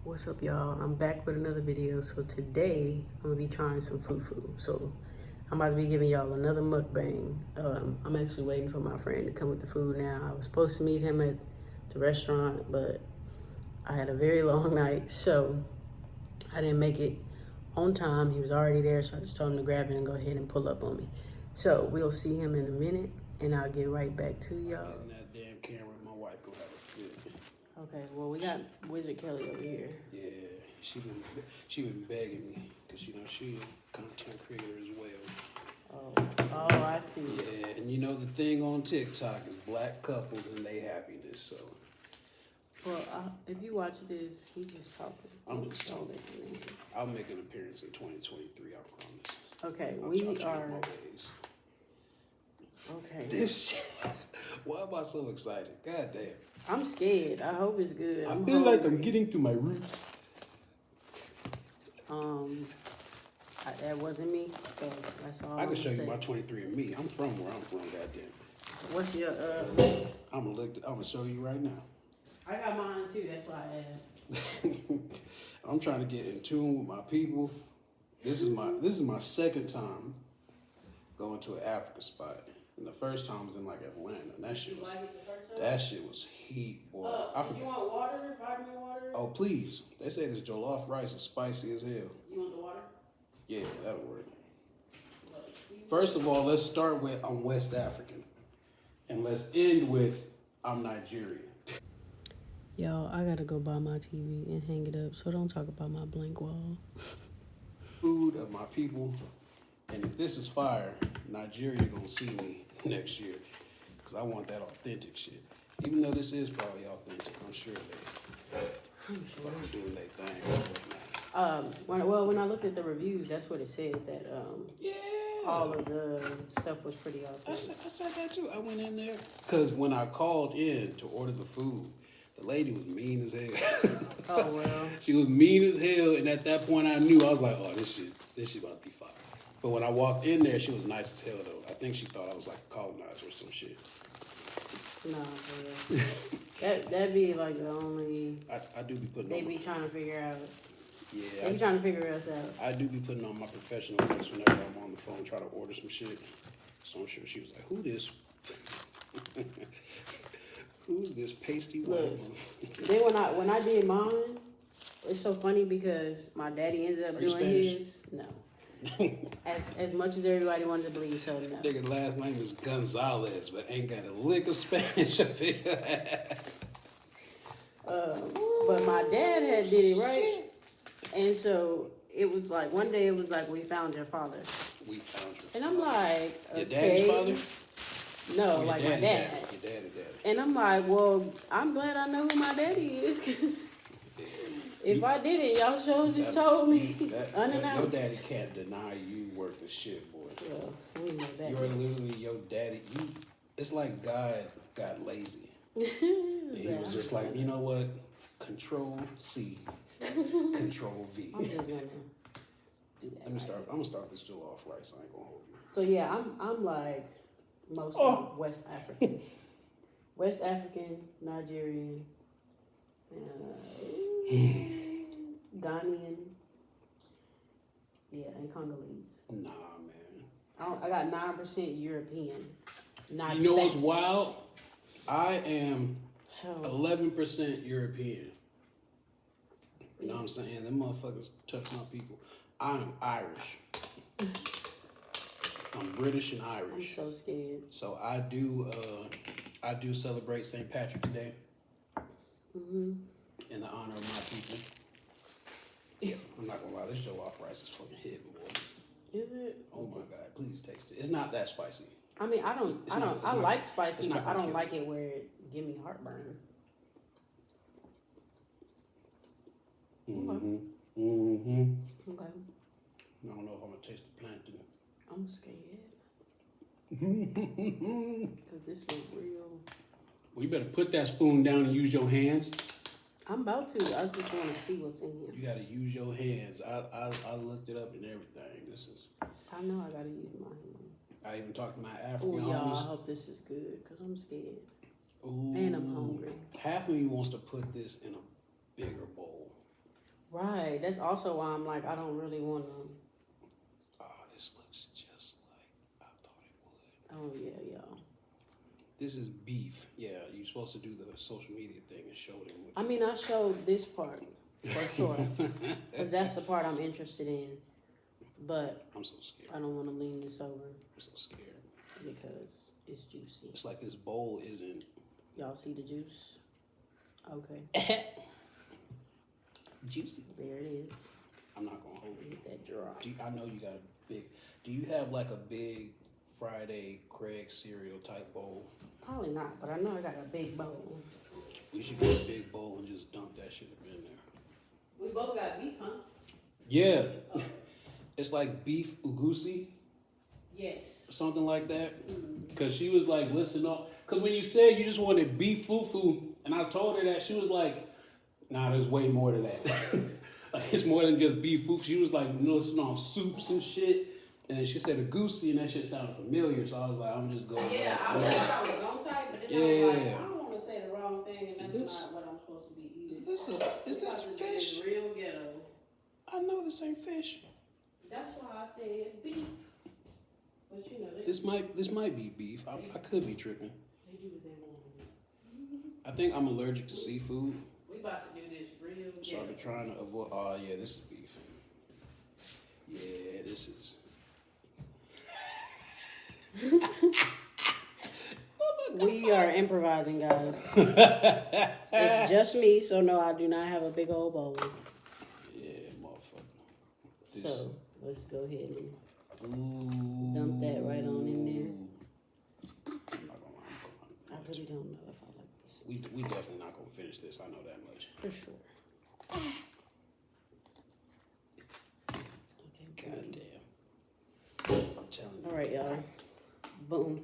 What's up, y'all? I'm back with another video. So today I'm gonna be trying some fufu. So I'm about to be giving y'all another mukbang. I'm actually waiting for my friend to come with the food now. I was supposed to meet him at the restaurant, but I had a very long night, so I didn't make it on time. He was already there, so I just told him to grab it and go ahead and pull up on me. So we'll see him in a minute, and I'll get right back to y'all. Getting that damn camera, my wife gonna have a fit. Okay, well, we got Wizard Kelly over here. Yeah, she been begging me because she a content creator as well. Oh, I see. Yeah, and the thing on TikTok is black couples and they happiness. So Well, if you watch this, he just talking. I'm just Don't talking. listen. I'll make an appearance in 2023. I promise. Okay, I'll we change are. my ways. Okay. This shit. Why am I so excited? God damn. I'm scared. I hope it's good. I feel like I'm getting to my roots. That wasn't me, so that's all. I can show you my 23andMe. I'm from where I'm from. Goddamn. What's your list? I'm gonna show you right now. I got mine too. That's why I asked. I'm trying to get in tune with my people. This is my second time going to an Africa spot. And the first time was in like Atlanta. And that shit was heat, boy. You want water? Vitamin water? Oh please. They say this jollof rice is spicy as hell. You want the water? Yeah, that'll work. First of all, let's start with I'm West African. And let's end with I'm Nigerian. Y'all, I gotta go buy my TV and hang it up, so don't talk about my blank wall. Food of my people. And if this is fire, Nigeria gonna see me next year. Because I want that authentic shit. Even though this is probably authentic, I'm sure they're doing their thing. When I looked at the reviews, that's what it said, that Yeah. all of the stuff was pretty authentic. I said that too. I went in there. Because when I called in to order the food, the lady was mean as hell. Oh, well. She was mean as hell, and at that point I knew. I was like, oh, this shit about to be fire. But when I walked in there, she was nice as hell, though. I think she thought I was like a colonizer or some shit. No, for real. That'd be like the only... I do be putting They on be trying to figure out... Yeah. They be trying to figure us out. I do be putting on my professional voice whenever I'm on the phone trying to order some shit. So I'm sure she was like, who this? Who's this pasty white woman? Then when I did mine, it's so funny because my daddy ended up doing his. No. as much as everybody wanted to believe, so no. Nigga last name is Gonzalez, but ain't got a lick of Spanish up here. But my dad had did it right, and so it was like one day it was like, we found your father. We found your and I'm like, okay. Your daddy's father? No, like my dad. Your daddy. And I'm like, well, I'm glad I know who my daddy is, because if I didn't, y'all sure just told me unannounced. Your daddy can't deny you worth of shit, boy. Well, we know that. You're literally your daddy. It's like God got lazy. He was just like, you know what? Control C, Control V. I'm just gonna do that. I'm gonna start this jollof rice. I ain't gonna hold you. So yeah, I'm like mostly West African, West African, Nigerian, Ghanaian, yeah, and Congolese. Nah, man. I got 9% European. Not you know Spanish. what's wild? I am 11% European. You know what I'm saying? Them motherfuckers touch my people. I'm Irish. I'm British and Irish. I'm so scared. So I do celebrate St. Patrick's Day in the honor of my people. I'm not gonna lie, this jollof rice is fucking hitting, boy. Is it? Oh my god, please taste it. It's not that spicy. I mean, I like spicy, but I don't like it where it give me heartburn. Okay. Okay. I don't know if I'm gonna taste the plantain. I'm scared. Because this is real. Well, you better put that spoon down and use your hands. I'm about to. I just want to see what's in here. You gotta use your hands. I looked it up and everything. This is. I know I gotta use my hands. I even talked to my African homies. Y'all, I hope this is good because I'm scared. Ooh. And I'm hungry. Half of me wants to put this in a bigger bowl. Right. That's also why I'm like, I don't really want to. Oh, this looks just like I thought it would. Oh, yeah, y'all. This is beef. Yeah, you're supposed to do the social media thing and show them. I mean, I showed this part for sure. Because that's the part I'm interested in. But I'm so scared. I don't want to lean this over. I'm so scared. Because it's juicy. It's like this bowl isn't. Y'all see the juice? Okay. Juicy. There it is. I'm not gonna hold it. Get that dry. I know you got a big. Do you have like a big Friday Craig cereal type bowl? Probably not, but I know I got a big bowl. We should get a big bowl and just dump that shit up in there. We both got beef, huh? Yeah. It's like beef ugusi, Yes. something like that. Cause she was like, listen up. Cause when you said you just wanted beef fufu, and I told her that, she was like, nah, there's way more to that. Like it's more than just beef fufu. She was like listing off soups and shit. And then she said ugusi, and that shit sounded familiar. So I was like, I'm just going. Yeah, I was gonna type, but then I was like, I don't want to say the wrong thing, and that's not what I'm supposed to be eating. Is this fish? Real ghetto. I know this ain't fish. That's why I said beef. But you know, This might be beef. I could be tripping. They do what they want. I think I'm allergic to seafood. We about to do this real ghetto. So I've been trying to avoid. Oh yeah, this is beef. Yeah, this is. We are improvising, guys. It's just me, so no, I do not have a big old bowl. Yeah, motherfucker. So let's go ahead and Ooh. dump that right on in there. I'm not gonna lie. I really don't know if I like this. We definitely not gonna finish this. I know that much. For sure. Okay. God damn. I'm telling you. All right, y'all. Boom.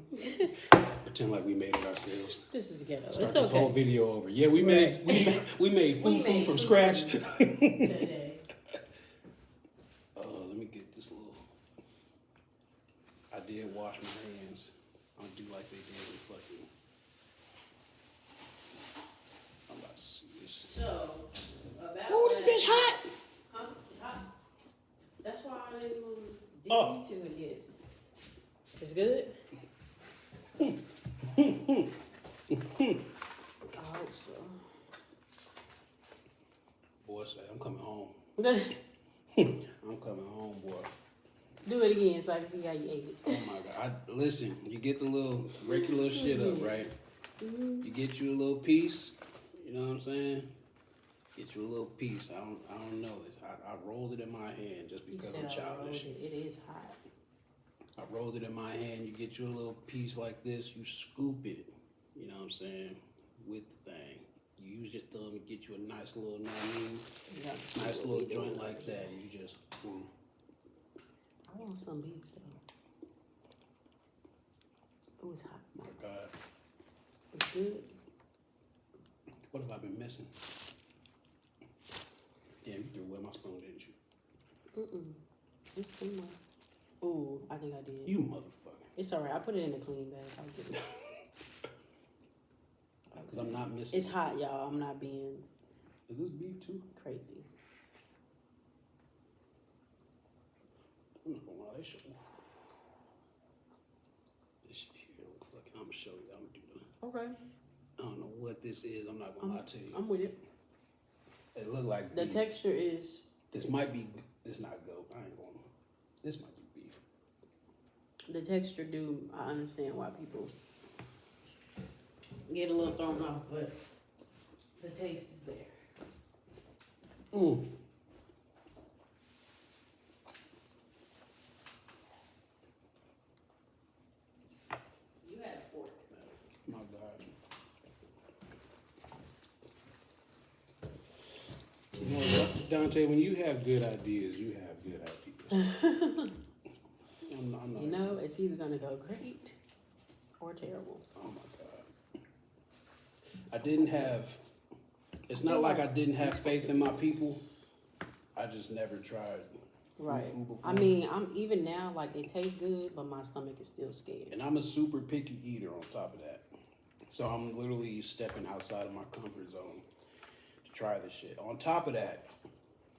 Pretend like we made it ourselves. This is ghetto. Start It's this whole okay. video over. Yeah, we made fufu from scratch. Today. Let me get this little. I did wash my hands. I'll do like they did in fucking. I'm about to see this. So, about Ooh, this bitch hot. Huh? It's hot. That's why I didn't want to dig Oh. into it yet. It's good? I hope so. Boy, say I'm coming home. Do I'm coming home, boy. it again so I can see how you ate it. Oh my god! Listen, you get the little break your little shit up, right? You get you a little piece. You know what I'm saying? Get you a little piece. I don't know this. I rolled it in my hand just because I'm childish. It is hot. I rolled it in my hand. You get you a little piece like this. You scoop it. You know what I'm saying? With the thing. You use your thumb and get you a nice little, you know what I mean? Yeah. Nice little joint like that. And you just, I want some beef though. Oh, it's hot. my God. It's good. What have I been missing? Damn, you threw away my spoon, didn't you? It's somewhere. Ooh, I think I did. You motherfucker. It's alright. I put it in a clean bag. I'll get it. Because I'm not missing. It's hot, y'all. I'm not being Is this beef too? crazy. I'm not gonna lie, this shit here look fucking. I'm gonna show you. I'm gonna do the. Okay. I don't know what this is. I'm not gonna lie to you. I'm with it. It look like The beef. texture is. This might be. This not goat. I ain't going. This might be beef. The texture I understand why people get a little thrown off, but the taste is there. Mm. You had a fork. My God. You know what, Dante, when you have good ideas, you have good ideas. I'm not. You know, it's either gonna go great or terrible. Oh my God. I didn't have. It's not like I didn't have faith in my people. I just never tried. Right. Fufu before. I mean, I'm even now like it tastes good, but my stomach is still scared. And I'm a super picky eater on top of that. So I'm literally stepping outside of my comfort zone to try this shit. On top of that,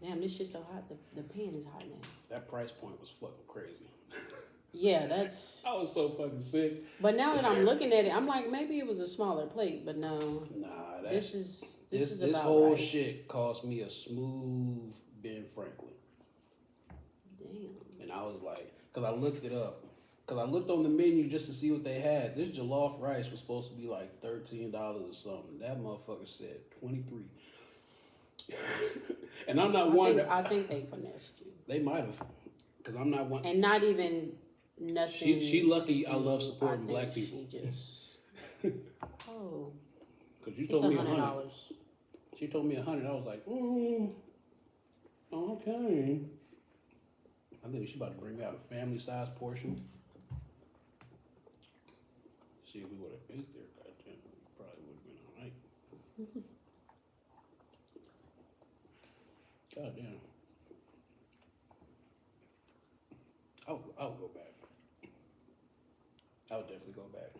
Damn, this shit's so hot. The pan is hot now. That price point was fucking crazy. Yeah, that's. I was so fucking sick. But now that I'm looking at it, I'm like, maybe it was a smaller plate, but no. Nah, This is about whole right. shit cost me a smooth Ben Franklin. Damn. And I was like, because I looked it up. Because I looked on the menu just to see what they had. This jollof rice was supposed to be like $13 or something. That motherfucker said 23. And I'm not one. I think they finessed you. They might have. Because I'm not one. And not even nothing. She lucky I love supporting black people. She just. Oh. Because you told me $100. She told me 100. I was like, okay. I think she about to bring me out a family size portion. See if we would have ate there, goddamn, probably would have been all right. Goddamn. I'll go back. I would definitely go back.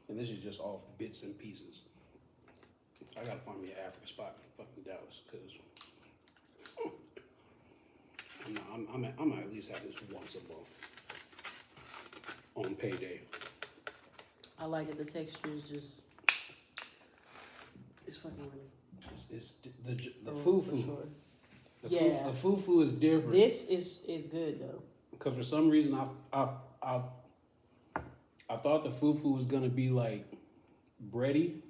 And this is just off bits and pieces. I gotta find me an African spot in fucking Dallas, because I'm at least have this once a month on payday. I like it. The texture is just. It's fucking really. It's the fufu. Sure. The fufu is different. This is good though. Because for some reason I thought the fufu was gonna be like bready.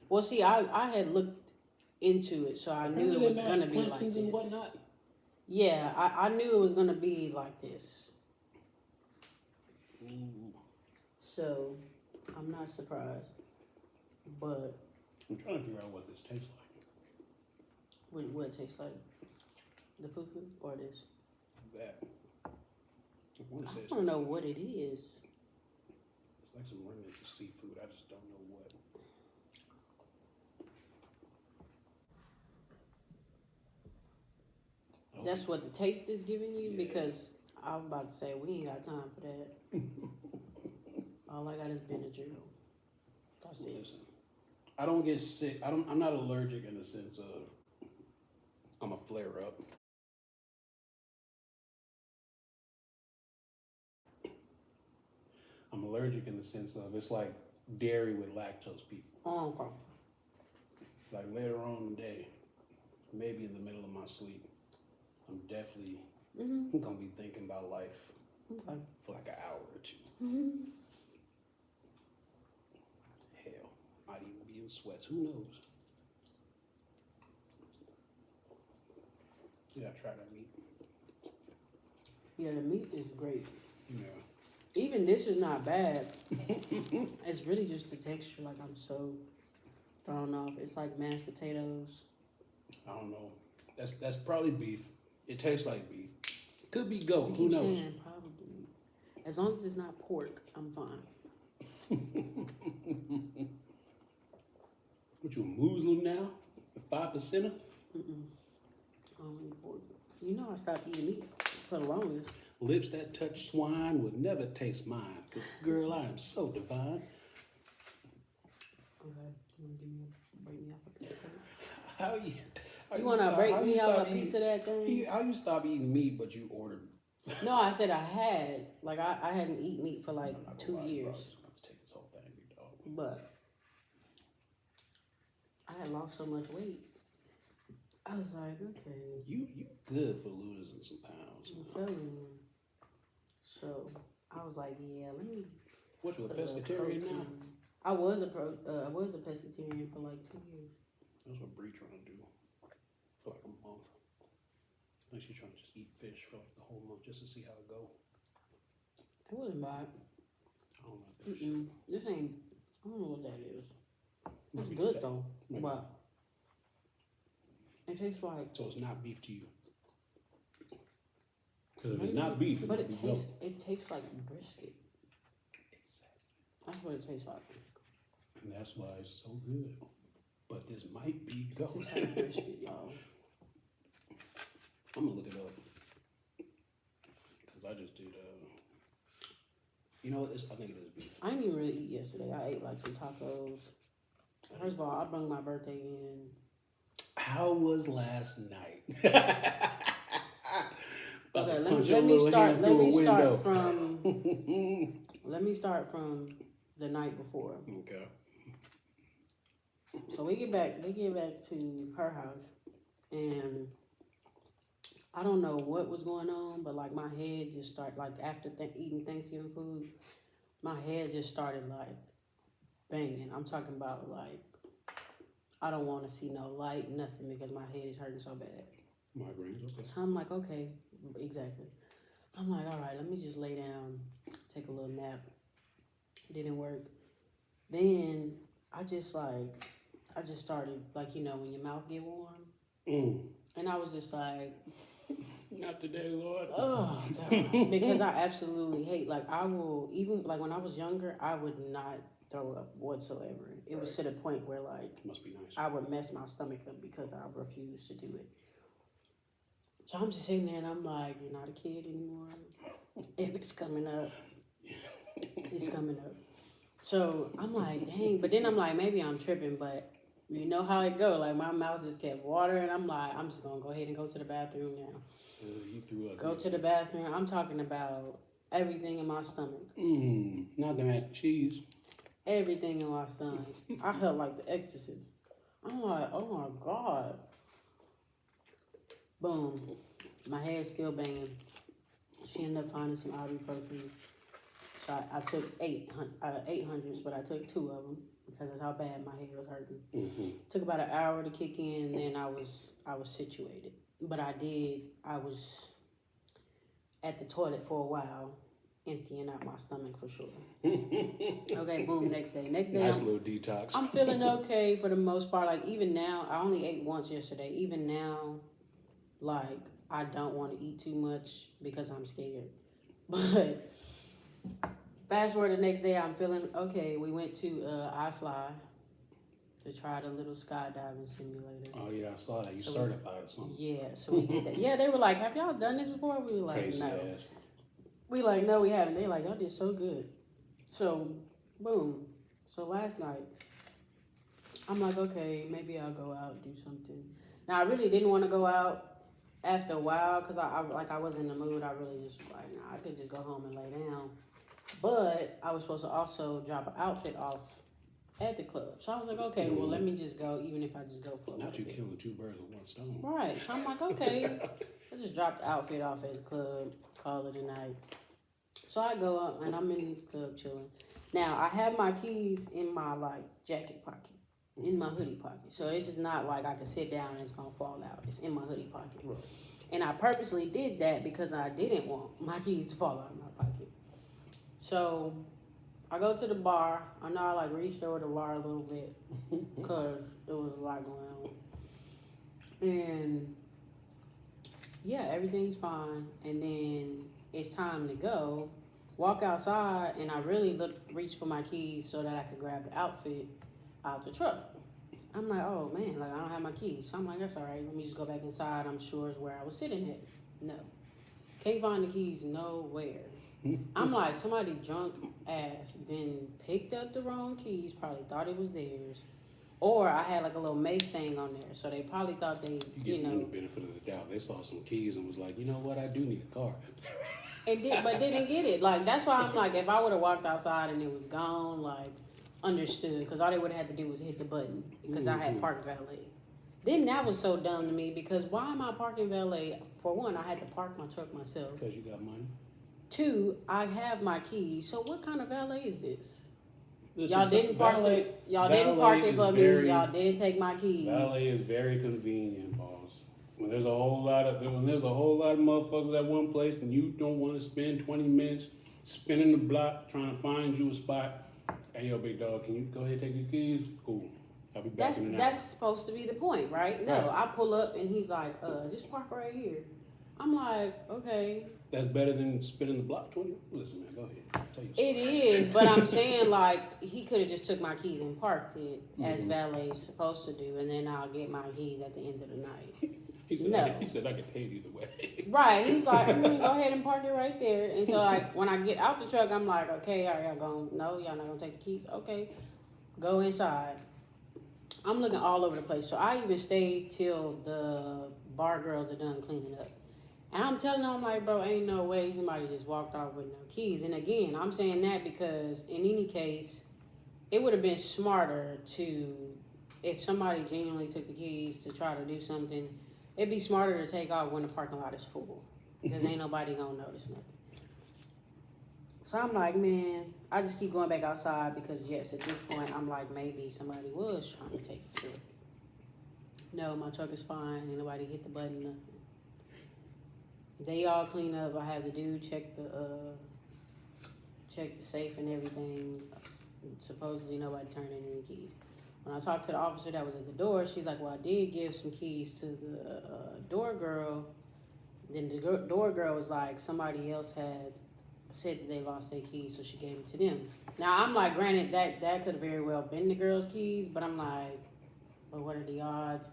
Well, see, I had looked into it, so I knew it was gonna be like this. And whatnot. Yeah, I knew it was gonna be like this. Ooh. So I'm not surprised, but I'm trying to figure out what this tastes like. what it tastes like, the fufu or this? That. I don't know what it is. It's like some remnants of seafood. I just don't know what. Oh. That's what the taste is giving you? Yeah. Because I was about to say, we ain't got time for that. All I got is Benadryl. That's it. Listen, I don't get sick. I'm not allergic in the sense of I'm a flare up. I'm allergic in the sense of it's like dairy with lactose people. Oh, okay. Like later on in the day, maybe in the middle of my sleep, I'm definitely gonna be thinking about life for like an hour or two. Hell, might even be in sweats. Who knows? Yeah, I tried that meat. Yeah, the meat is great. Yeah. Even this is not bad. It's really just the texture. Like, I'm so thrown off. It's like mashed potatoes. I don't know. That's probably beef. It tastes like beef. Could be goat. I Who keep knows? saying probably. As long as it's not pork, I'm fine. What you, a Muslim now? A 5%er? I don't eat pork. You know I stopped eating meat for the longest. Lips that touch swine would never taste mine. Cause girl, I am so divine. Okay, you want to break me off a piece of it? How you want to break me off a eating- piece of that thing? How you stop eating meat but you ordered? No, I said I had. Like, I hadn't eaten meat for like I'm not 2 gonna lie, bro. years. I'm just gonna have to take this whole thing, big dog. But I had lost so much weight. I was like, okay. You good for losing some pounds. I'm telling you. So I was like, yeah, let me. What, you a put little pescatarian now? protein. I was a pescatarian for like 2 years. That's what Bree trying to do for like a month. I think she's trying to just eat fish for like the whole month just to see how it go. It wasn't bad. I don't like that This ain't. I don't know what that is. It's Maybe good that- though, maybe. but it tastes like. So it's not beef to you. Because if it's not beef, But it might be goat. it tastes like brisket. That's what it tastes like. And that's why it's so good. But this might be goat. It's like brisket, y'all. I'm gonna look it up. Because I just did, you know what, I think it is beef. I didn't even really eat yesterday. I ate like some tacos. First of all, I brought my birthday in. How was last night? Okay, let me start from the night before. Okay. So we get back to her house, and I don't know what was going on, but like my head just started, like after eating Thanksgiving food, my head just started like banging. I'm talking about like I don't want to see no light, nothing, because my head is hurting so bad. Migraines, okay. So I'm like, okay, exactly. I'm like, all right, let me just lay down, take a little nap. Didn't work. Then I just started, like, you know, when your mouth get warm. And I was just like, not today, Lord. oh, God. Because I absolutely hate, like, I will, even, like, when I was younger, I would not throw up whatsoever. It was to the point where, like, must be nice. I would mess my stomach up because I refused to do it. So I'm just sitting there and I'm like, you're not a kid anymore. If it's coming up, it's coming up. So I'm like, dang. But then I'm like, maybe I'm tripping, but you know how it go. Like, my mouth just kept watering. I'm like, I'm just going to go ahead and go to the bathroom now. You threw up. Go to the bathroom. I'm talking about everything in my stomach. Not the mac and cheese. Everything in my stomach. I felt like the Exorcist. I'm like, oh my God. Boom. My head's still banging. She ended up finding some ibuprofen. So I took 800s, but I took 2 of them because that's how bad my head was hurting. Took about an hour to kick in, and then I was situated. But I was at the toilet for a while, emptying out my stomach for sure. Okay, boom, next day. Nice little detox. I'm feeling okay for the most part. Like, even now, I only ate once yesterday. Even now, like, I don't want to eat too much because I'm scared. But fast forward the next day, I'm feeling okay. We went to iFly to try the little skydiving simulator. Oh, yeah, I saw that. You certified or something. Yeah, so we did that. Yeah, they were like, have y'all done this before? We were like, Crazy no. ass. We like, no, we haven't. They like, y'all did so good. So, boom. So last night, I'm like, okay, maybe I'll go out and do something. Now, I really didn't want to go out after a while because I was in the mood. I really just like, nah, I could just go home and lay down. But I was supposed to also drop an outfit off at the club. So I was like, okay, well, let me just go, even if I just go for a Not you bit. killing 2 birds with 1 stone. Right. So I'm like, okay. I just dropped the outfit off at the club, call it a night. So I go up and I'm in the club chilling. Now, I have my keys in my, like, jacket pocket, in my hoodie pocket. So this is not like I can sit down and it's going to fall out. It's in my hoodie pocket. Right. And I purposely did that because I didn't want my keys to fall out of my pocket. So I go to the bar. I know I, like, reached over the bar a little bit because there was a lot going on. And, yeah, everything's fine. And then it's time to go. Walk outside, and I really reached for my keys so that I could grab the outfit out the truck. I'm like, oh man, like I don't have my keys. So I'm like, that's all right. Let me just go back inside. I'm sure it's where I was sitting at. No, can't find the keys nowhere. I'm like, somebody drunk ass then picked up the wrong keys. Probably thought it was theirs, or I had like a little mace thing on there, so they probably thought they, You give them the benefit of the doubt. They saw some keys and was like, you know what? I do need a car. But didn't get it. Like, that's why I'm like, if I would have walked outside and it was gone, like, understood. Because all they would have had to do was hit the button. Because I had parked valet. Then that was so dumb to me. Because why am I parking valet? For one, I had to park my truck myself. Because you got money. 2, I have my keys. So what kind of valet is this? Listen, Y'all didn't park it. Y'all didn't park it for me. Y'all didn't take my keys. Valet is very convenient, boss. When there's a whole lot of motherfuckers at one place and you don't want to spend 20 minutes spinning the block trying to find you a spot. Hey, yo, big dog, can you go ahead and take these keys? Cool. I'll be back in an hour. That's supposed to be the point, right? No, I pull up and he's like, just park right here. I'm like, okay. That's better than spinning the block 20. Listen, man, go ahead. I'll tell you It is, but I'm saying, like, he could have just took my keys and parked it as valet's supposed to do, and then I'll get my keys at the end of the night. He said I could pay it either way. Right. He's like, go ahead and park it right there. And so, like, when I get out the truck, I'm like, okay, are y'all going? No, y'all not gonna take the keys? Okay, go inside. I'm looking all over the place. So I even stayed till the bar girls are done cleaning up. And I'm telling them, I'm like, bro, ain't no way somebody just walked off with no keys. And again, I'm saying that because in any case, it would have been smarter to, if somebody genuinely took the keys to try to do something, it'd be smarter to take off when the parking lot is full. Because ain't nobody gonna notice nothing. So I'm like, man, I just keep going back outside because, yes, at this point, I'm like, maybe somebody was trying to take the trip. No, my truck is fine. Ain't nobody hit the button, nothing. They all clean up. I have the dude check the safe and everything. Supposedly nobody turned in any keys. When I talked to the officer that was at the door, she's like, well, I did give some keys to the door girl. Then the door girl was like, somebody else had said that they lost their keys, so she gave it to them. Now, I'm like, granted, that could have very well been the girl's keys, but I'm like, well, what are the odds?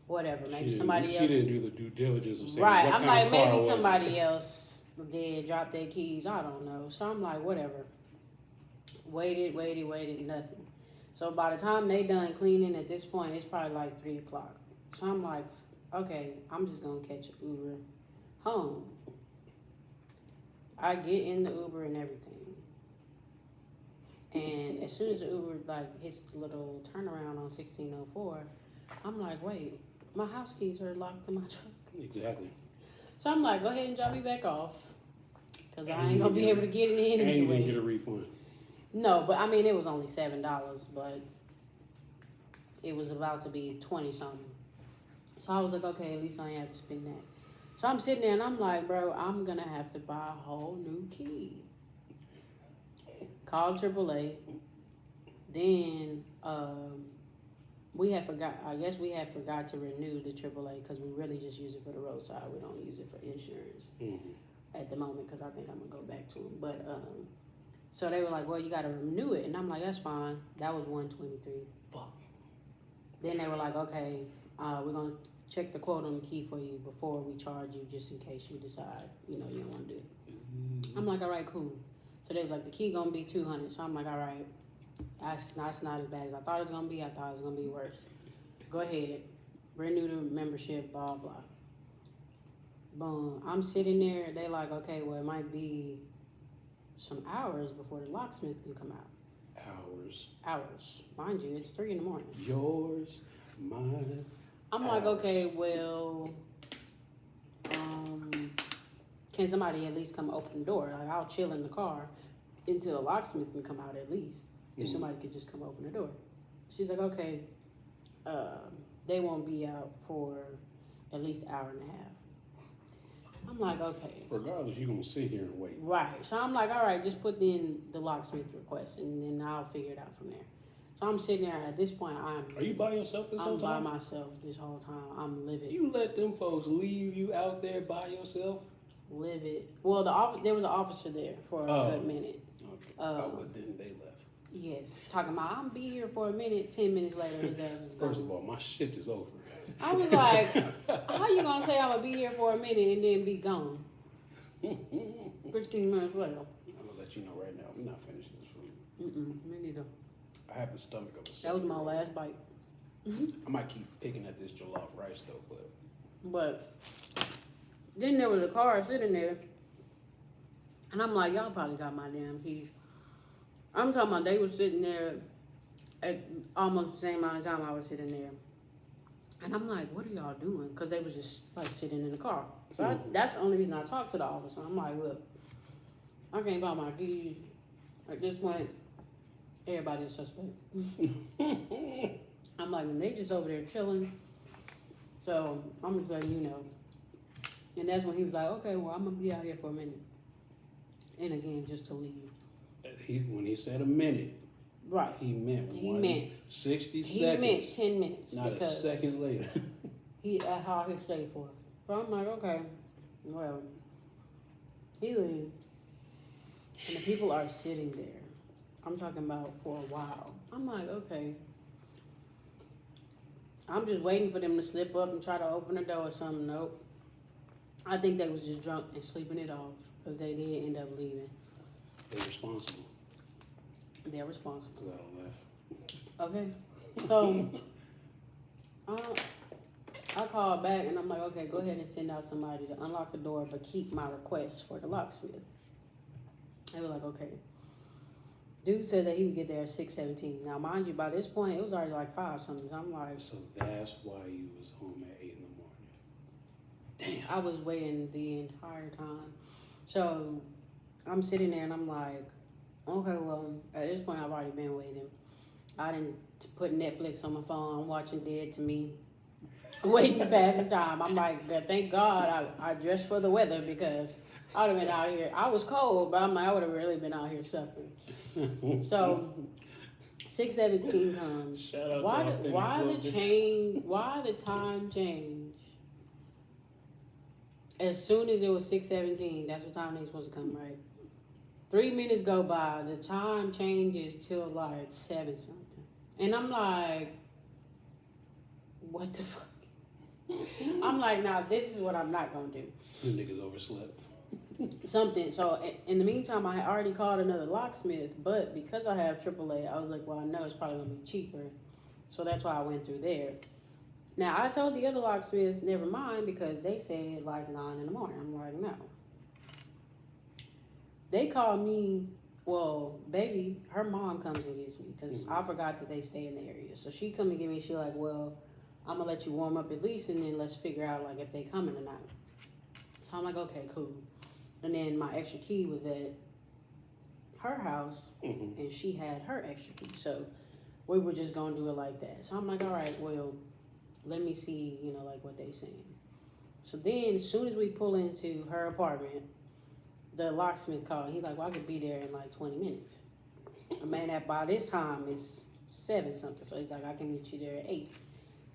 Whatever, maybe somebody else. She didn't do the due diligence of saying right, what I'm kind like, of car maybe was somebody else did drop their keys. I don't know. So I'm like, whatever. Waited, nothing. So by the time they done cleaning, at this point, it's probably like 3 o'clock. So I'm like, okay, I'm just gonna catch an Uber home. I get in the Uber and everything. And as soon as the Uber like hits the little turnaround on 1604, I'm like, wait, my house keys are locked in my truck. Exactly. So I'm like, go ahead and drop me back off. Because I ain't going to be able to get it in anyway. And you didn't get a refund. No, but I mean, it was only $7, but it was about to be 20 something. So I was like, okay, at least I ain't have to spend that. So I'm sitting there and I'm like, bro, I'm going to have to buy a whole new key. Called AAA. Then we had forgot to renew the AAA because we really just use it for the roadside. We don't use it for insurance at the moment because I think I'm going to go back to them. But so they were like, well, you got to renew it. And I'm like, that's fine. That was $123. Fuck. Then they were like, okay, we're going to check the quote on the key for you before we charge you just in case you decide, you don't want to do it. I'm like, all right, cool. So they was like, the key going to be $200. So I'm like, all right, that's not as bad as I thought it was going to be. I thought it was going to be worse. Go ahead, renew the membership, blah, blah. Boom. I'm sitting there. They like, okay, well, it might be some hours before the locksmith can come out. Hours. Mind you, it's 3 a.m. Yours, mine. I'm like, okay, well, can somebody at least come open the door? Like, I'll chill in the car until a locksmith can come out at least. If somebody could just come open the door. She's like, okay, they won't be out for at least an hour and a half. I'm like, okay. Regardless, you're going to sit here and wait. Right. So I'm like, all right, just put in the locksmith request and then I'll figure it out from there. So I'm sitting there. At this point, Are you by yourself this whole time? I'm by myself this whole time. I'm livid. You let them folks leave you out there by yourself? Livid. Well, there was an officer there for a good minute. Okay. But then they left. Yes. Talking about, I'm be here for a minute. 10 minutes later, his ass was gone. First of all, my shift is over. I was like, how you going to say I'm going to be here for a minute and then be gone? 15 minutes later. I'm going to let you know right now, we're not finishing this food. Me neither. I have the stomach of a That was my last bite. I might keep picking at this jollof rice though, But then there was a car sitting there. And I'm like, y'all probably got my damn keys. I'm talking about they were sitting there at almost the same amount of time I was sitting there. And I'm like, what are y'all doing? Because they was just like sitting in the car. So that's the only reason I talked to the officer. I'm like, look, I can't buy my keys. At this point, everybody's suspect. I'm like, and they just over there chilling. So I'm just letting you know. And that's when he was like, okay, well, I'm going to be out here for a minute. And again, just to leave. When he said a minute, right, he meant 60 seconds. He meant 10 minutes. Not a second later. That's how he stayed for. So I'm like, okay, well, he leaves. And the people are sitting there. I'm talking about for a while. I'm like, okay. I'm just waiting for them to slip up and try to open the door or something. Nope. I think they was just drunk and sleeping it off because they did end up leaving. They're responsible. They're responsible. Because I don't laugh. Okay. So I called back and I'm like, okay, go ahead and send out somebody to unlock the door, but keep my request for the locksmith. They were like, okay. Dude said that he would get there at 6:17. Now, mind you, by this point, it was already like 5 something. So I'm like, So that's why you was home at 8 in the morning. Damn. I was waiting the entire time. So I'm sitting there and I'm like, okay, well, at this point, I've already been waiting. I didn't put Netflix on my phone. I'm watching Dead to Me, waiting to pass the time. I'm like, thank God I dressed for the weather because I would have been out here. I was cold, but I'm like, I would have really been out here suffering. So 6:17 comes. Shout out Why the time change? As soon as it was 6:17, that's what time they supposed to come, right? 3 minutes go by, the time changes till like 7 something. And I'm like, what the fuck? I'm like, nah, this is what I'm not gonna do. You niggas overslept. Something. So in the meantime, I had already called another locksmith, but because I have AAA, I was like, well, I know it's probably gonna be cheaper. So that's why I went through there. Now I told the other locksmith, never mind, because they said like 9 in the morning. I'm like, no. They called me, well, baby, her mom comes and gets me because I forgot that they stay in the area. So she come and get me. She like, well, I'm going to let you warm up at least and then let's figure out like if they coming or not. So I'm like, okay, cool. And then my extra key was at her house and she had her extra key. So we were just going to do it like that. So I'm like, all right, well, let me see, you know, like what they saying. So then as soon as we pull into her apartment, the locksmith called. He's like, well, I could be there in like 20 minutes. I mean, by this time, it's 7 something. So he's like, I can meet you there at 8.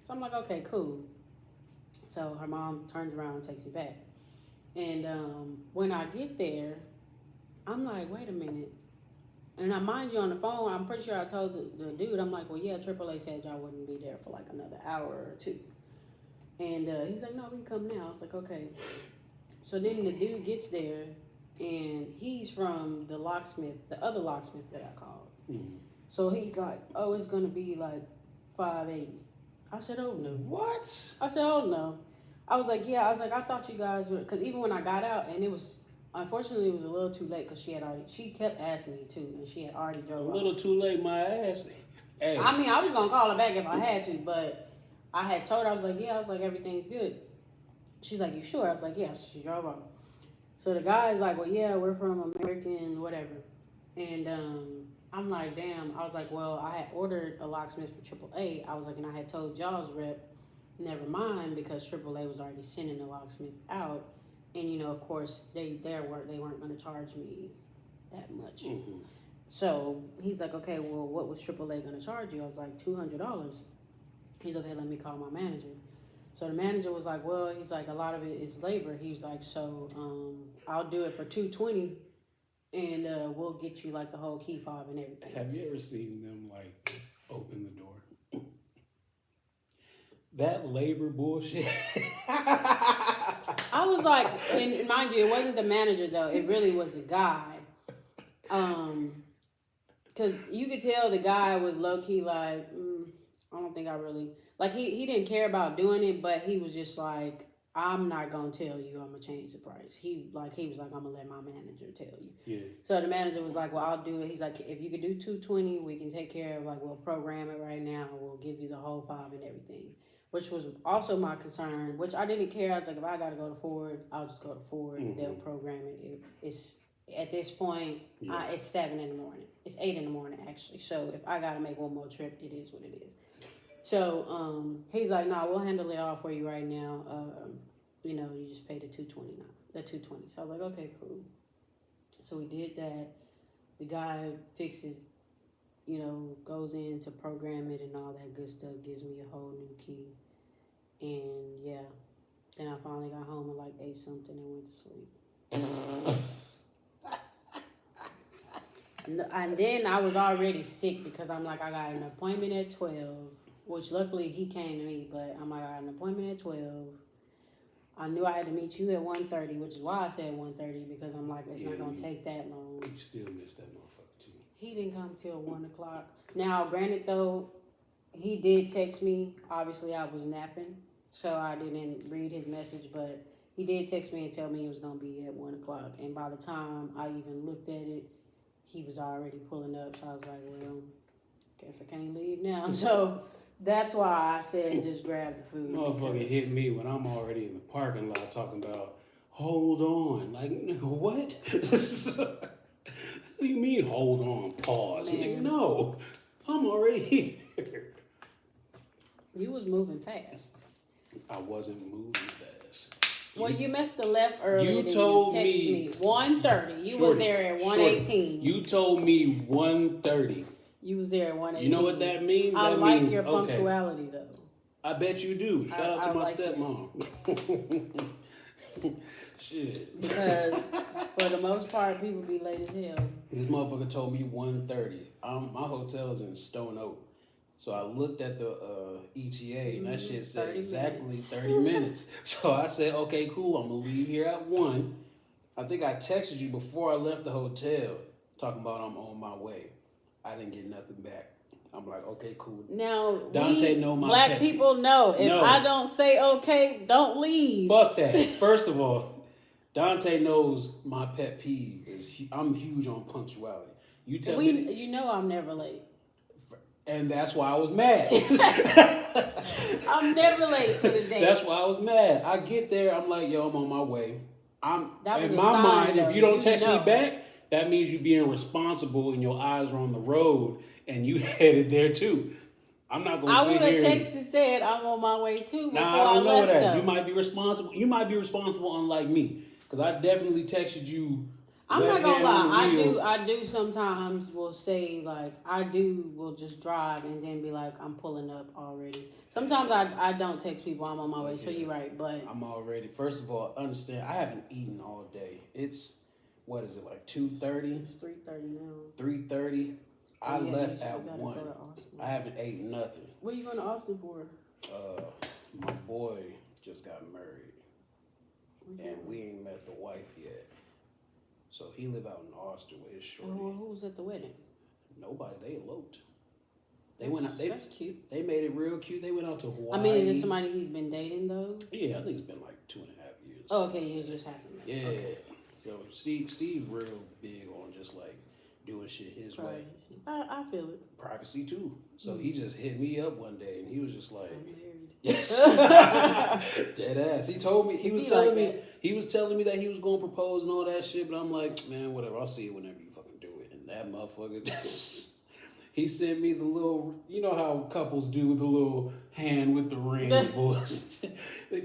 So I'm like, okay, cool. So her mom turns around and takes me back. And when I get there, I'm like, wait a minute. And I mind you on the phone, I'm pretty sure I told the dude, I'm like, well, yeah, AAA said y'all wouldn't be there for like another hour or 2. And he's like, no, we can come now. I was like, okay. So then the dude gets there. And he's from the locksmith, the other locksmith that I called. So he's like, oh, it's going to be like $580. I said, oh, no. What? I said, oh, no. I was like, yeah. I was like, I thought you guys were, because even when I got out, and it was, unfortunately, it was a little too late because she kept asking me too, and she had already drove off. A little too late, my ass. Hey. I mean, I was going to call her back if I had to, but I had told her, I was like, yeah, I was like, everything's good. She's like, you sure? I was like, yes. She drove off. So the guy's like, well, yeah, we're from American, whatever. And I'm like, damn. I was like, well, I had ordered a locksmith for AAA. I was like, and I had told y'all's rep, never mind, because AAA was already sending the locksmith out. And, you know, of course, they weren't going to charge me that much. So he's like, okay, well, what was AAA going to charge you? I was like, $200. He's okay, let me call my manager. So the manager was like, well, he's like, a lot of it is labor. He was like, so I'll do it for $220 and we'll get you like the whole key fob and everything. Have you ever seen them like open the door? That labor bullshit. I was like, and mind you, it wasn't the manager though. It really was the guy. Because you could tell the guy was low key like, I don't think I really... Like, he didn't care about doing it, but he was just like, I'm not going to tell you I'm going to change the price. He was like, I'm going to let my manager tell you. Yeah. So the manager was like, well, I'll do it. He's like, if you could do $220, we can take care of, like, we'll program it right now. We'll give you the whole fob and everything. Which was also my concern, which I didn't care. I was like, if I got to go to Ford, I'll just go to Ford. They'll program it. It's at this point, it's 7 in the morning. It's 8 in the morning, actually. So if I got to make one more trip, it is what it is. So he's like, no, we'll handle it all for you right now. You know, you just pay the $220 now. The $220. So I was like, okay, cool. So we did that. The guy fixes, you know, goes in to program it and all that good stuff. Gives me a whole new key. And yeah, then I finally got home at like 8 something and went to sleep. And then I was already sick because I'm like, I got an appointment at 12. Which luckily he came to me, but I'm like, I got an appointment at 12. I knew I had to meet you at 1:30, which is why I said 1:30, because I'm like, it's not going to take that long. You still missed that motherfucker, too. He didn't come till 1 o'clock. Now, granted, though, he did text me. Obviously, I was napping, so I didn't read his message, but he did text me and tell me it was going to be at 1 o'clock. And by the time I even looked at it, he was already pulling up. So I was like, well, guess I can't leave now. So that's why I said just grab the food. Motherfucker hit me when I'm already in the parking lot talking about, hold on. Like, nigga, what? What do you mean, hold on, pause? Nigga, no, I'm already here. You was moving fast. I wasn't moving fast. Well, you messed the left earlier. You than told you texted me 1:30. You was there at 1:18. You told me 1:30. You was there at 1:18. You know what that means? I that like means, your punctuality though. I bet you do. Shout out to my like stepmom. Shit. Because for the most part, people be late as hell. This motherfucker told me 1:30. My hotel is in Stone Oak. So I looked at the ETA and that shit said exactly 30 minutes. So I said, okay, cool. I'm going to leave here at 1. I think I texted you before I left the hotel talking about I'm on my way. I didn't get nothing back. I'm like, okay, cool. Now, Dante know my black pet people know. If I don't say okay, don't leave. Fuck that. First of all, Dante knows my pet peeve is I'm huge on punctuality. You tell me. You know I'm never late. And that's why I was mad. I'm never late to the day. That's why I was mad. I get there, I'm like, yo, I'm on my way. In my sign, mind, though. if you don't text me back, that means you being responsible and your eyes are on the road and you headed there too. I'm not gonna sit here. I would have texted said I'm on my way too. Nah, I don't know that. Though. You might be responsible. You might be responsible, unlike me, because I definitely texted you. I'm not gonna lie. I do sometimes will say like will just drive and then be like I'm pulling up already. Sometimes I don't text people I'm on my way. Yeah. So you're right, but I'm already. First of all, understand I haven't eaten all day. It's what is it like 2:30? It's 3:30 now. 3:30. I left at 1. I haven't ate nothing. What are you going to Austin for? My boy just got married, and we ain't met the wife yet. So he live out in Austin with his shorty. Oh, who was at the wedding? Nobody. They eloped. They went out. That's cute. They made it real cute. They went out to Hawaii. I mean, is it somebody he's been dating though? Yeah, I think it's been like 2.5 years. Oh, okay. It just happened. Yeah. Okay. So Steve real big on just like doing shit his way. I feel it. Privacy too. So he just hit me up one day and he was just like, I'm married. yes. Dead ass. He told me he was telling me that he was gonna propose and all that shit, but I'm like, man, whatever, I'll see you whenever you fucking do it. And that motherfucker he sent me the little, you know how couples do with the little hand with the ring bullshit.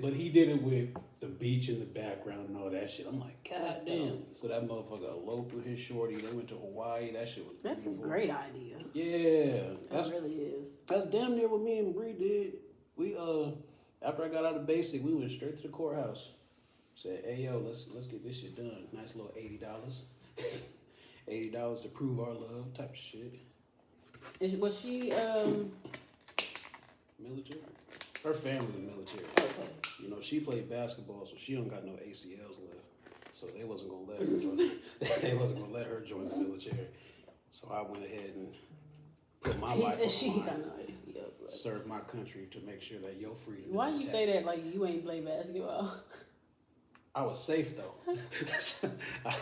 But he did it with the beach in the background and all that shit. I'm like, God damn. So that motherfucker eloped with his shorty. They went to Hawaii. That shit was beautiful. That's a great idea. Yeah. That really is. That's damn near what me and Bree did. We after I got out of basic, we went straight to the courthouse. Said, hey yo, let's get this shit done. Nice little $80. $80 to prove our love type of shit. Was she military? Her family was military. Okay. You know, she played basketball, so she don't got no ACLs left. So they wasn't gonna let her join. They wasn't gonna let her join the military. So I went ahead and put my life on the line. She got no ACLs left. Serve my country to make sure that your freedom. Why is you intact. say that like you ain't play basketball? I was safe though.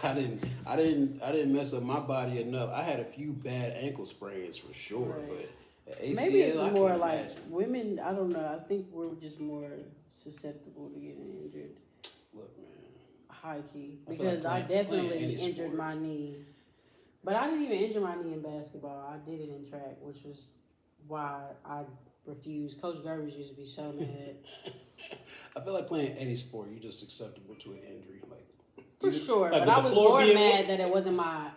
I didn't mess up my body enough. I had a few bad ankle sprains for sure, right. But ACL, maybe it's more like imagine. women. I don't know. I think we're just more susceptible to getting injured. Look, man. High key, I because like I definitely any injured sport. my knee, but I didn't even injure my knee in basketball. I did it in track, which was why I refused. Coach Gervers used to be so mad. I feel like playing any sport, you're just susceptible to an injury, like For sure, like but I was more mad that it wasn't my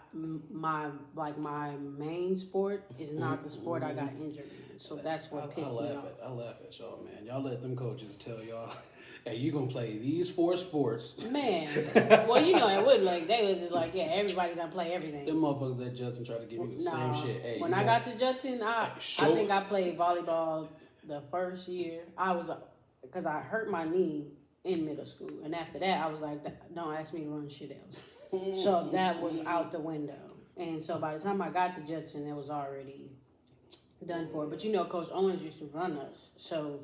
main sport is not the sport I got injured in. So that's what pissed me off. I laugh at y'all, man. Y'all let them coaches tell y'all, hey, you gonna play these 4 sports. Man, well, you know, it would like they was just like, yeah, everybody gonna play everything. Them motherfuckers at Judson try to give you the same shit. Hey, when I got to Judson, I think I played volleyball the first year. I was because I hurt my knee in middle school, and after that, I was like, don't ask me to run shit else. So that was out the window. And so by the time I got to Judson, it was already done for. But you know, Coach Owens used to run us, so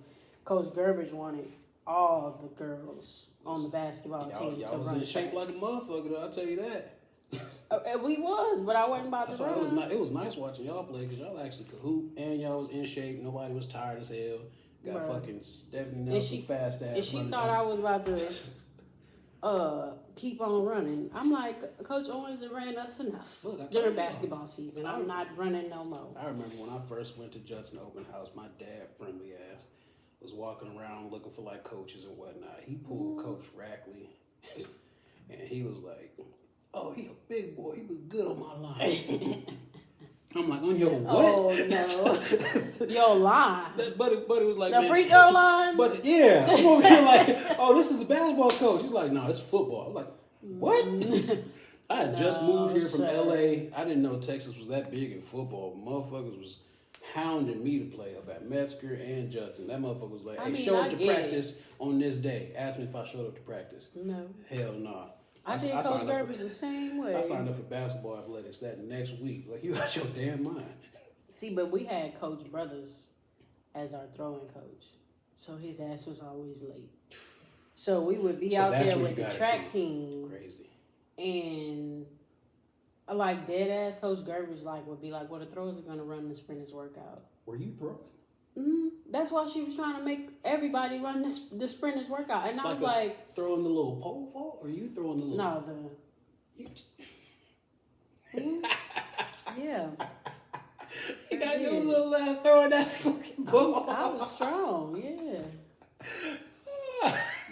Coach Gerbage wanted all the girls on the basketball team y'all to was run in shape like a motherfucker, though. I'll tell you that. We was, but I wasn't about That's to why run. it was nice watching y'all play because y'all actually could hoop and y'all was in shape. Nobody was tired as hell. Got fucking Stephanie Nelson fast ass. And she thought I was about to keep on running. I'm like, Coach Owens ran us enough during basketball season. I'm not running no more. I remember when I first went to Judson Open House, my dad, friendly ass, was walking around looking for like coaches and whatnot. He pulled Coach Rackley, and he was like, "Oh, he a big boy. He was good on my line." I'm like, on your what? Oh no, your line. But it was like the free throw line. But yeah, I'm over here like, oh, this is the basketball coach. He's like, no, it's football. I'm like, what? I had just moved here from LA. I didn't know Texas was that big in football. Motherfuckers was hounding me to play up at Metzger and Judson. That motherfucker was like, hey, show up to practice on this day. Asked me if I showed up to practice. No. Hell no. Nah. I did Coach Gerbers the same way. I signed up for basketball athletics that next week. Like, you got your damn mind. See, but we had Coach Brothers as our throwing coach. So his ass was always late. So we would be out there with the track team. Crazy. And like dead ass Coach Gerbers would be like, well, the throwers are going to run the sprinters workout. Were you throwing? Mm-hmm. That's why she was trying to make everybody run the sprinters workout. And I was like... Throwing the little pole vault, or you throwing the little... No, yeah. You got your little ass throwing that fucking ball. I was strong, yeah.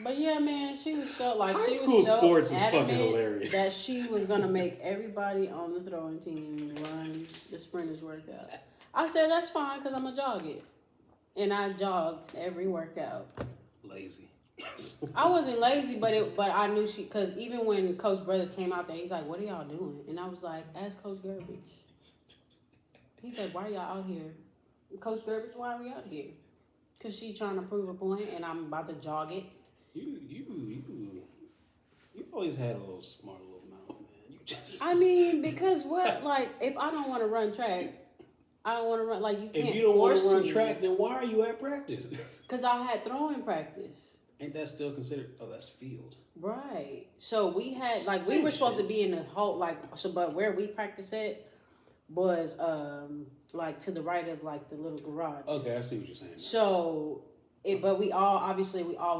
But yeah, man, she was so sports is fucking hilarious. That she was gonna make everybody on the throwing team run the sprinters workout. I said that's fine because I'm gonna jog it. And I jogged every workout. Lazy. I wasn't lazy, but I knew because even when Coach Brothers came out there, he's like, what are y'all doing? And I was like, ask Coach Gerbage. He's like, why are y'all out here? Coach Gerbage, why are we out here? Because she trying to prove a point and I'm about to jog it. You always had a little smart little mouth, man. I mean, because what? Like, if I don't want to run track, I don't want to run. Like, you can't. If you don't want to run track, then why are you at practice? Because I had throwing practice. Ain't that still considered? Oh, that's field. Right. So we had we were supposed to be in the whole but where we practiced at was to the right of the little garage. Okay, I see what you're saying. So. But we all was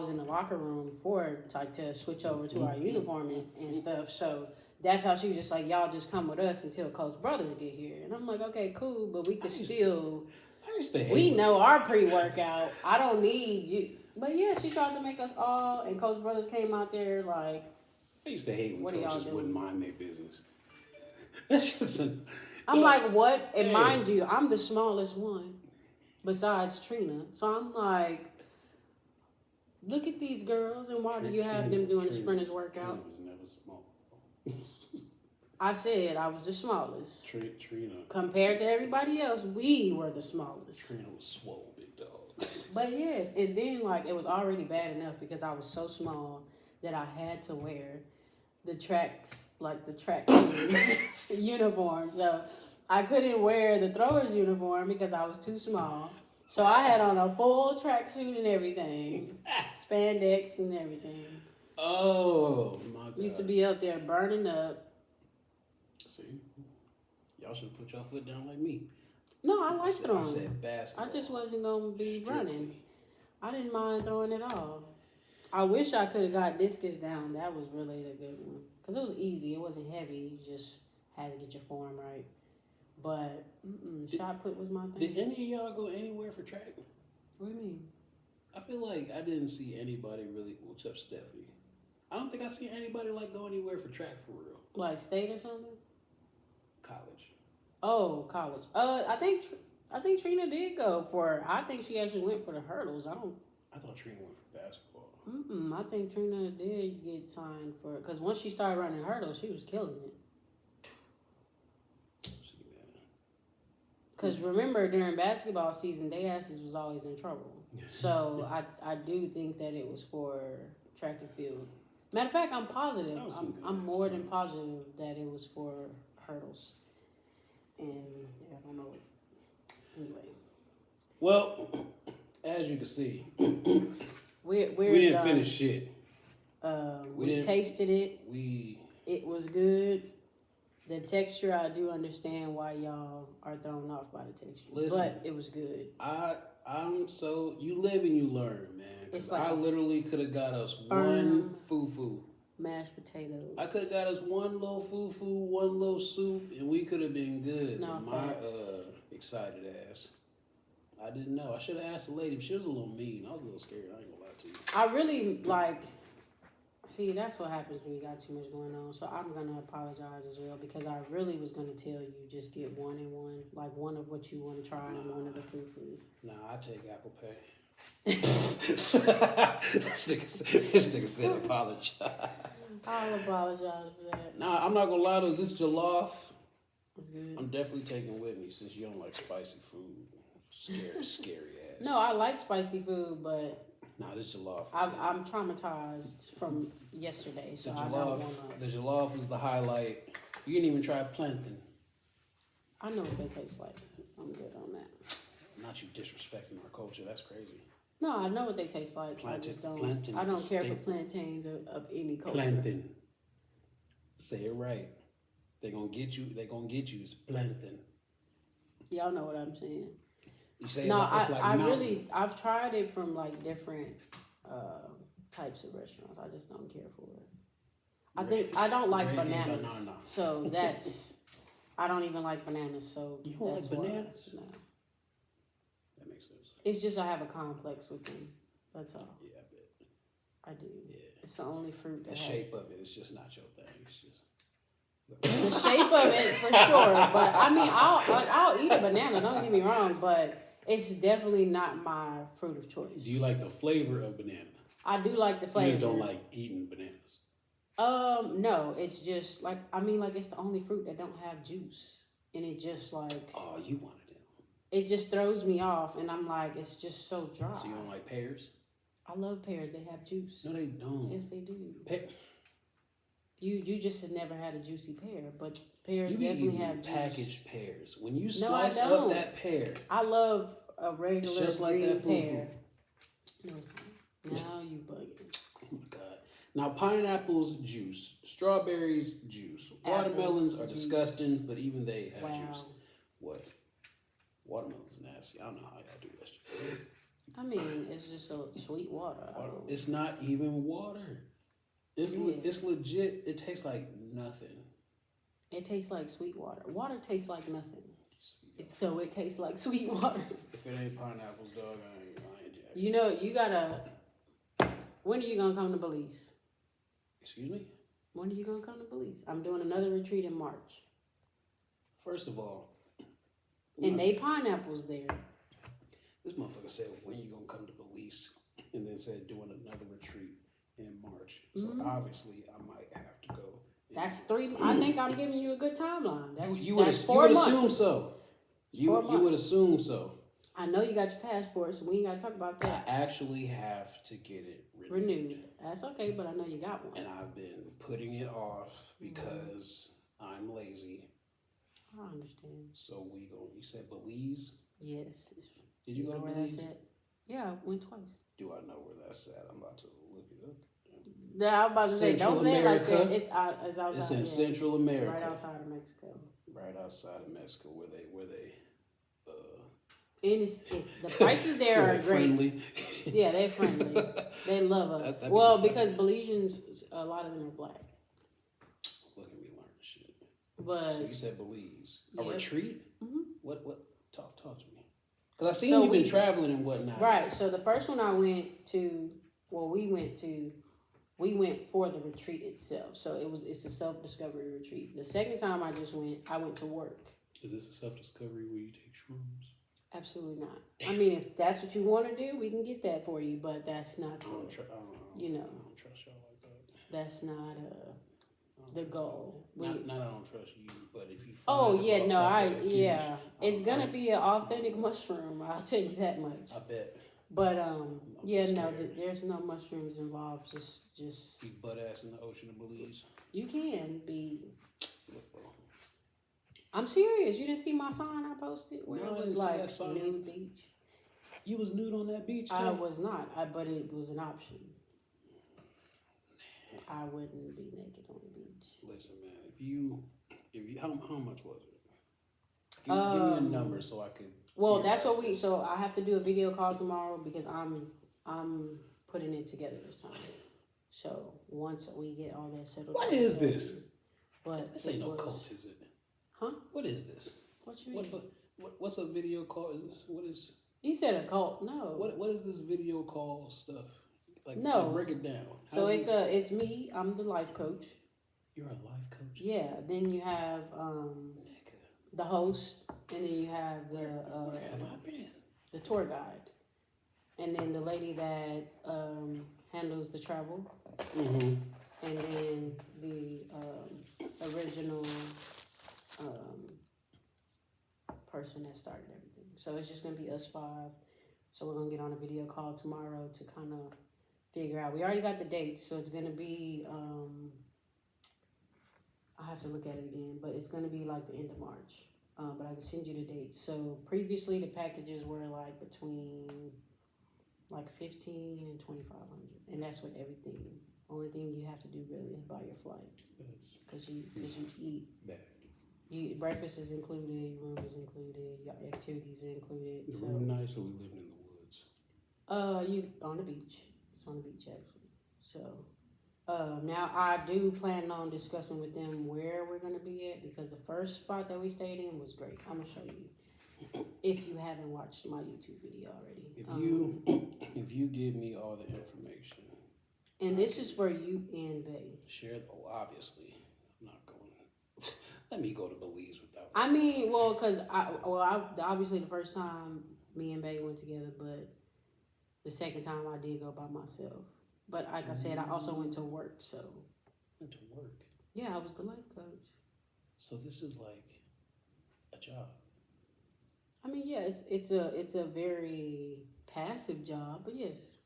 in the locker room to switch over to our uniform and stuff. So that's how she was just like, y'all just come with us until Coach Brothers get here. And I'm like, okay, cool, but we could we know our pre-workout. I don't need you. But yeah, she tried to make us all, and Coach Brothers came out there like. I used to hate when coaches wouldn't mind their business. That's just I'm like, what? And mind you, I'm the smallest one besides Trina. So I'm like, look at these girls, and why do you have them doing the sprinters workout? Trina was never small. I said I was the smallest. Trina. Compared to everybody else, we were the smallest. Trina was swole, big dog. But yes, and then it was already bad enough because I was so small that I had to wear the track uniform. So I couldn't wear the throwers uniform because I was too small. So I had on a full tracksuit and everything, spandex and everything. Oh my God! Used to be out there burning up. See, y'all should have put your foot down like me. No, I like throwing. I said basketball. I just wasn't gonna be running. I didn't mind throwing at all. I wish I could have got discus down. That was really a good one because it was easy. It wasn't heavy. You just had to get your form right. But shot put was my thing. Did any of y'all go anywhere for track? What do you mean? I feel like I didn't see anybody really, except Stephanie. I don't think I see anybody go anywhere for track for real. Like state or something? College. Oh, college. I think Trina did go for. I think she actually went for the hurdles. I thought Trina went for basketball. I think Trina did get signed for because once she started running hurdles, she was killing it. Because remember, during basketball season, they asses was always in trouble. So I do think that it was for track and field. Matter of fact, I'm positive. I'm more than positive that it was for hurdles. And I don't know. Anyway. Well, as you can see, we didn't done. finish shit. We tasted it. We It was good. The texture, I do understand why y'all are thrown off by the texture. Listen, but it was good. I'm so you live and you learn, man. It's like I literally could have got us one fufu. Mashed potatoes. I could have got us one little fufu, one little soup, and we could have been good. No, my facts. excited ass. I didn't know. I should have asked the lady, but she was a little mean. I was a little scared. I ain't gonna lie to you. I really like. See, that's what happens when you got too much going on. So I'm gonna apologize as well because I really was gonna tell you just get one and one, like one of what you want to try and one of the fufu. Nah, I take Apple Pay. This nigga said apologize. I'll apologize for that. Nah, I'm not gonna lie to you. This jollof, It's good. I'm definitely taking with me since you don't like spicy food. Scary ass. No, I like spicy food, but Nah, this jollof. I'm traumatized from yesterday, so I don't want The jollof is the highlight. You didn't even try plantain. I know what they taste like. I'm good on that. Not you disrespecting our culture. That's crazy. No, I know what they taste like. I just don't. I don't care for plantains of any culture. Plantain. Say it right. They gonna get you. They gonna get you. It's plantain. Y'all know what I'm saying. You say no, it's like I've tried it from like different types of restaurants. I just don't care for it. I think I don't like bananas. Banana. So that's I don't even like bananas. So You don't that's like why, bananas? No. That makes sense. It's just I have a complex with them. That's all. Yeah, I bet. I do. Yeah. It's the only fruit that The shape of it is just not your thing. It's just the shape of it for sure. But I mean, I'll eat a banana. Don't get me wrong, but it's definitely not my fruit of choice. Do you like the flavor of banana? I do like the flavor. You just don't like eating bananas. No, it's just like it's the only fruit that don't have juice, and it just like oh, you wanted it. It just throws me off, and I'm like, it's just so dry. So you don't like pears? I love pears. They have juice. No, they don't. Yes, they do. You You just have never had a juicy pear, but pears be definitely eating have juice. packaged pears. When you No, I slice up don't. that pear, I love a regular it's just like green that fufu. pear. No, it's not. Now you bugging. Oh my god! Now pineapples juice, strawberries juice, watermelons are juice. disgusting, but even they have Wow. juice. What? Watermelon's nasty. I don't know how y'all do that shit. I mean, it's just a sweet water. It's not even water. It's legit. It tastes like nothing. It tastes like sweet water. Water tastes like nothing. So it tastes like sweet water. If it ain't pineapples, dog, I ain't jacking. You know, you gotta. When are you gonna come to Belize? Excuse me? When are you gonna come to Belize? I'm doing another retreat in March. First of all, And they pineapples there. this motherfucker said, when you gonna come to Belize? And then said, doing another retreat in March. So obviously, I might have to go. That's 3. I think I'm giving you a good timeline. That's You would 4 months. assume so. You would assume so. I know you got your passport, so we ain't gotta talk about I that. actually have to get it Renewed. That's okay, but I know you got one. And I've been putting it off because I'm lazy. I understand. So you said Belize? Yes. Did you go to where Belize? that's at? Yeah, I went twice. Do I know where that's at? I'm about to look it up. Yeah, I was about to say, don't say it like that. It's outside. It's in yeah. Central America. Right outside of Mexico. Right outside of Mexico, where they And it's the prices there are great. friendly. Yeah, they're friendly. They love us. That'd Well, be because Belizeans, a lot of them are black. Look at me learning shit. But So you said Belize. A Yep. retreat? Mhm. What talk to me. Because I seen So you've been traveling and whatnot. right, so the first one I went to, we went for the retreat itself. So it's a self-discovery retreat. The second time I went to work. Is this a self-discovery where you take shrooms? Absolutely not. I mean, if that's what you want to do, we can get that for you, but that's not I don't trust y'all like that. that's not the goal. Not I don't trust you, but if you find Oh a yeah, no, motherfucker that gives- it's gonna be an authentic mushroom. I'll tell you that much. I bet. But yeah, no, scared. there's no mushrooms involved. Just Be butt ass in the ocean of Belize. you can be. I'm serious. You didn't see my sign I posted where No, I it was didn't see like that sign. nude beach? You was nude on that beach. I Jay? was not, but it was an option. I wouldn't be naked on the beach. Listen, man. If you, how much was it? Give me a number so I could. Well, that's what we. So I have to do a video call tomorrow because I'm putting it together this time. So once we get all that settled. What is this? But This ain't no cult, is it? Huh? What is this? What you mean? What's a video call? Is this what is? You said a cult. No. What is this video call stuff? Like, no. Like break it down. So it's me. I'm the life coach. You're a life coach. Yeah. Then you have the host, and then you have the where have I been? The tour guide, and then the lady that handles the travel, Mm-hmm. and then the original person that started everything. So it's just gonna be us 5. So we're gonna get on a video call tomorrow to kind of figure out. We already got the dates, so it's gonna be. I have to look at it again, but it's gonna be like the end of March. But I can send you the dates. So previously the packages were like between like $1,500 and $2,500, and that's with everything. Only thing you have to do really is buy your flight, because you eat. Breakfast is included, your room is included, your activities are included. The so, room nice, or we living in the woods? You on the beach. It's on the beach actually. So, now I do plan on discussing with them where we're gonna be at, because the first spot that we stayed in was great. I'm gonna show you if you haven't watched my YouTube video already. If you give me all the information, and this is for you and Bay. share. Oh, obviously, I'm not going. Let me go to Belize without. I mean, well, because obviously the first time me and Bay went together, but the second time I did go by myself. But like I said, I also went to work, so. Went to work. Yeah, I was the life coach. So this is like a job. I mean, yeah, it's a very passive job, but yes.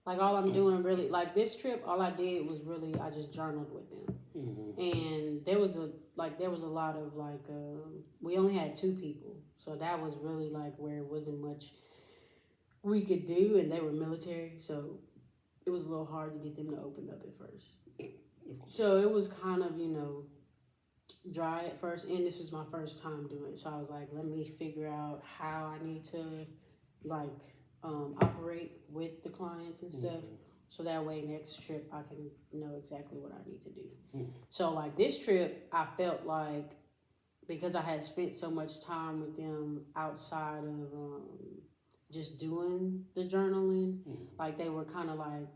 Like all I'm doing really, like this trip, all I did was really, I just journaled with them. Mm-hmm. And there was a lot of like, we only had 2 people. So that was really like where it wasn't much we could do, and they were military. So it was a little hard to get them to open up at first. So it was kind of, dry at first, and this was my first time doing it. So I was like, let me figure out how I need to operate with the clients and stuff. So that way next trip I can know exactly what I need to do. So like this trip, I felt like, because I had spent so much time with them outside of just doing the journaling, like they were kind of like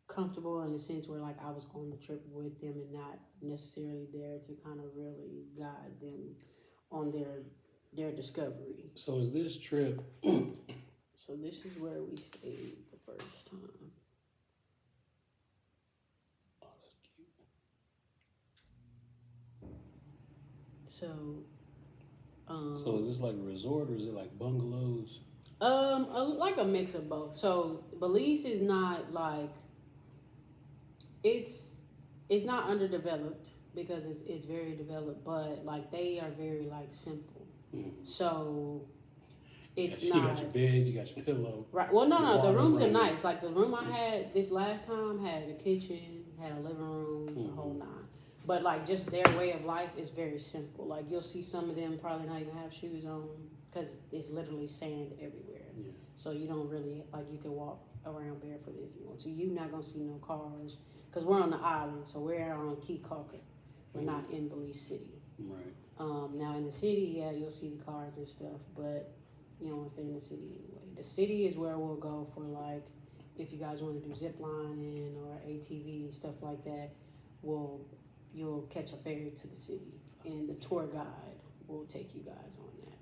comfortable in the sense where like I was on the trip with them and not necessarily there to kind of really guide them on their discovery. So is this trip? So this is where we stayed the first time. Oh, that's cute. So, So is this like a resort, or is it like bungalows? like a mix of both. So Belize is not like, it's not underdeveloped because it's very developed, but like they are very like simple. So it's You not. got your bed, you got your pillow. Right. Well, no. The rooms are running. nice. Like the room I had this last time had a kitchen, had a living room, the whole 9. But like just their way of life is very simple. Like you'll see some of them probably not even have shoes on because it's literally sand everywhere. Yeah. So you don't really, like, you can walk around barefoot if you want to. You're not gonna see no cars because we're on the island, so we're on Key Calker. We're not in Belize City. Right. Now in the city, yeah, you'll see the cars and stuff, but you don't want to stay in the city anyway. The city is where we'll go for, like, if you guys want to do zip lining or ATV, stuff like that, you'll catch a ferry to the city, and the tour guide will take you guys on that.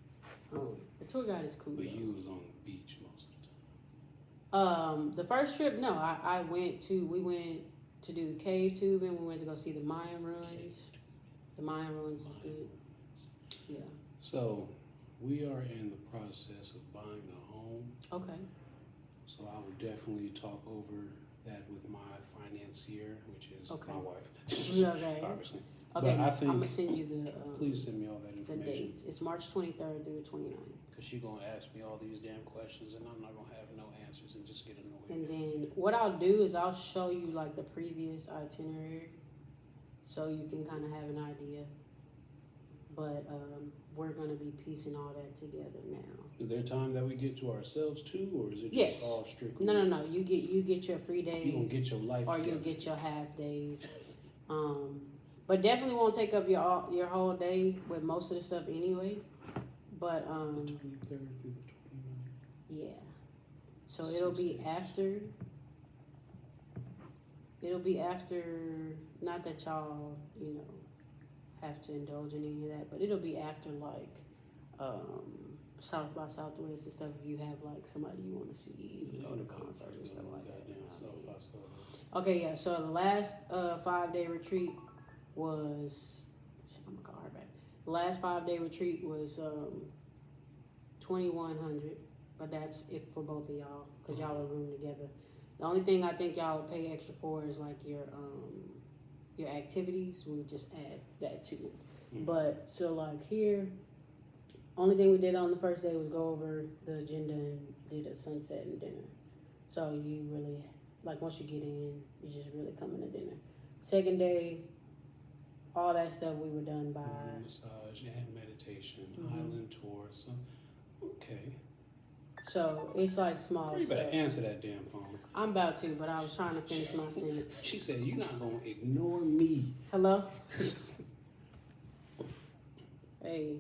The tour guide is cool. But though. you was on the beach most of the time. The first trip, no, we went to do the cave tubing. We went to go see the Mayan ruins. The Mayan ruins is good. Yeah. So we are in the process of buying a home. Okay. So I would definitely talk over that with my financier, which is Okay. my wife. Okay. Obviously. Okay, But I think I'm gonna send you the please send me all that the information. dates. It's March 23rd through the 29th. Cause she gonna ask me all these damn questions and I'm not gonna have no answers and just get annoyed. And then what I'll do is I'll show you like the previous itinerary, so you can kind of have an idea. But we're gonna be piecing all that together now. Is there time that we get to ourselves too, or is it Yes. just all strictly? No. You get your free days. You gonna get your life or together. you'll get your half days. But definitely won't take up your whole day with most of the stuff anyway. But The 23rd through the 29th. yeah. So it'll be after. It'll be after. Not that y'all, have to indulge in any of that, but it'll be after like South by Southwest and stuff. If you have like somebody you want to see, go to concerts and stuff like that. South by Southwest. Okay, yeah. So the last 5-day retreat was. I'm gonna call her back. The last 5-day retreat was 2,100, but that's it for both of y'all because y'all are room together. The only thing I think y'all would pay extra for is like your activities. We would just add that to it. But so like here, only thing we did on the first day was go over the agenda and did a sunset and dinner. So you really like once you get in, you just really come in to dinner. Second day, all that stuff we were done by. Massage and meditation, island tour. So, okay. So it's like small You better stuff. answer that damn phone. I'm about to, but I was trying to finish my sentence. She said, "You're not gonna ignore me." Hello? Hey,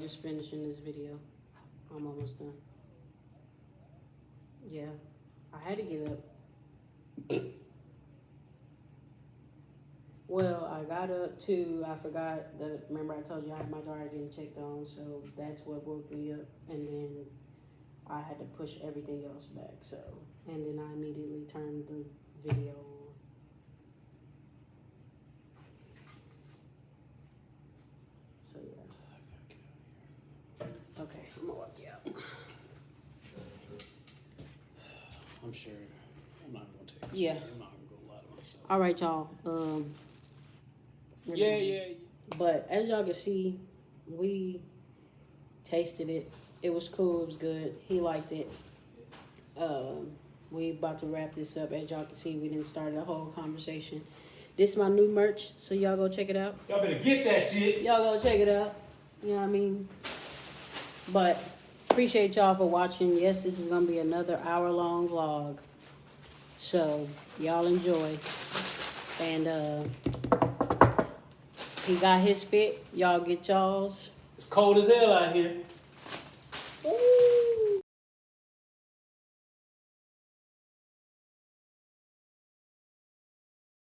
just finishing this video. I'm almost done. Yeah, I had to get up. Well, I got up too. I forgot that. Remember, I told you I had my dryer getting checked on, so that's what woke me up. And then I had to push everything else back. So, and then I immediately turned the video on. So yeah. Okay, I'm gonna walk you out. I'm sure I'm not gonna take this. Yeah. I'm not gonna lie to myself. All right, y'all. Yeah. But as y'all can see, we tasted it. It was cool. It was good. He liked it. We about to wrap this up. As y'all can see, we didn't start a whole conversation. This is my new merch, so y'all go check it out. Y'all better get that shit. Y'all go check it out. You know what I mean? But appreciate y'all for watching. Yes, this is gonna be another hour-long vlog. So y'all enjoy. And he got his fit. Y'all get y'all's. It's cold as hell out here.